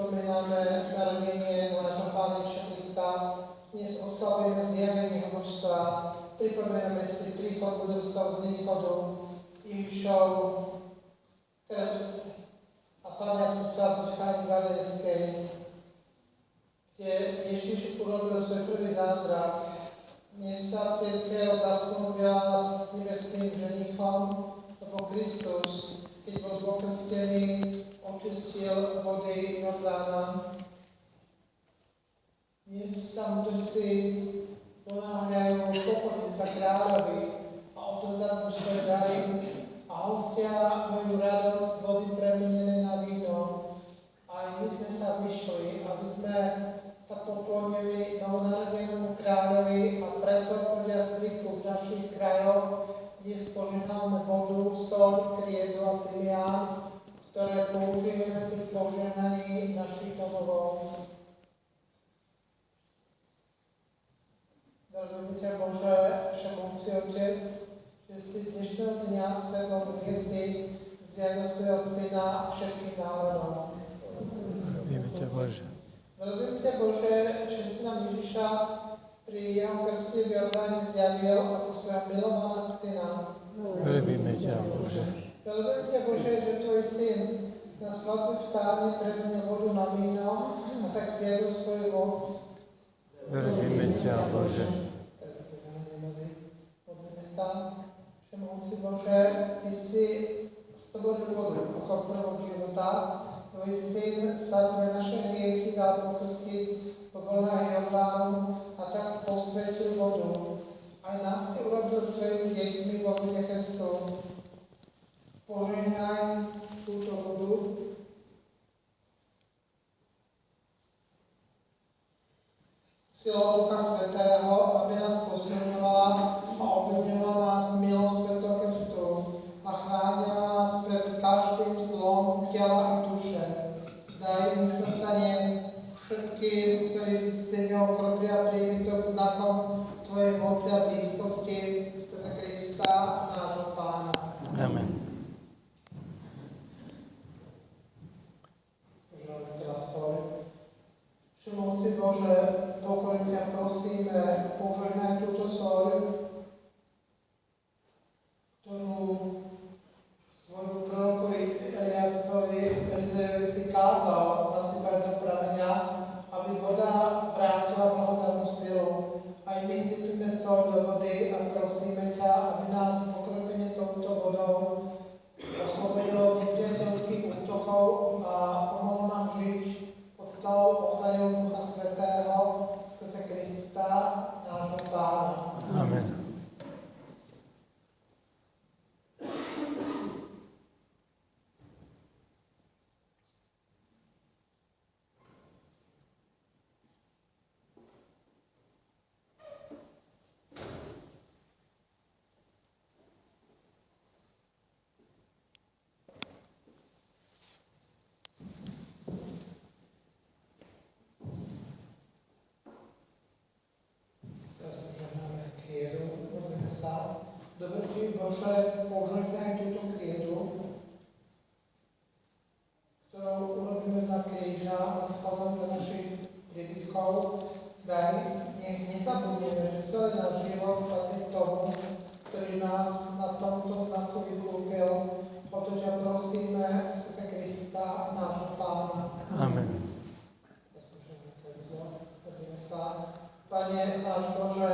pripomíname narodenie nášho Pána Ježiša Krista, dnes oslavujeme zjavenie božstva, pripomíname si príchod budúceho z východu, Ježišov krst a pamiatku svatosti v Káni Galilejskej, kde Ježiš urobil svoj prvý zázrak. Dnes sa cirkev zasnúbila s nebeským ženíchom, lebo Kristus, keď bol pokrstený, očistil vody Jordána. Dnes sa mudrci ponáhľajú pokloniť sa kráľovi a odovzdať mu svoje dary a hostia majú radosť vody premenené na víno. Aj my sme sa zišli, aby sme sa poklonili novonarodenému kráľovi a preto podľa zvyku v našich krajoch, kde spožívame vodu, soľ, kriedu a tymián, ktoré použijeme pri požehnaní našich domovov. Veľmi ťa Bože, všemohúci Otec, že si dnešného dňa svetlom hviezdy zjavil svojho Syna všetkým národom. Veľmi ťa Bože. Veľmi ťa Bože, že si nám Ježiša pri jeho krste v Jordáne zjavil ako svojho milovaného Syna. Veľmi ťa Bože. Veľmi ťa Bože, že tvoj Syn na svatom vtáne premenil vodu na víno a tak zjavil svoju moc. Veľmi ťa Bože. Modlíme sa. Všemohúci Bože, Ty si stvoril vodu ako prvok života. Tvoj Syn sa pre naše hriechy dal pokrstiť po vlnách Jordánu a tak posvetil vodu. Aj nás si urobil svojimi deťmi vo vode krstu. Požehnaj túto vodu. Silou Ducha Svätého, aby nás posilňovala a obľúbila nás milosť Svätého Krstu a chránila nás pred každým zlom tela i duše. Daj, nech sa stane všetkým, ktorí si ňou robia príbytok znakom Tvojej moci a blízkosti skrze Krista, nášho Pána. Amen. Požehnajme teda soľ. Všemohúci Bože, pokojne ťa prosíme, požehnaj túto soľ, ktorú svojmu prorokovi Eliášovi si kázal nasypať do prameňa, aby voda vrátila blahodárnu silu. Aj my sypíme soľ do vody a prosíme ťa, aby nás pokropenie touto vodou oslobodilo od nepriateľských útokov a pomohlo nám žiť pod slavou ochraňou Ducha Svätého skrze Krista, nášho Pána. Amen. Dobrý Bože, požehnaj túto kriedu, ktorou urobíme na kríža a vkladom do našich príbytkov. Daj, nech nezabudneme, že celý náš život patrí tomu, ktorý nás na tomto znaku vykúpil. O to ťa prosíme skrze Krista, nášho Pána. Amen. Modlíme sa. Pane náš Bože,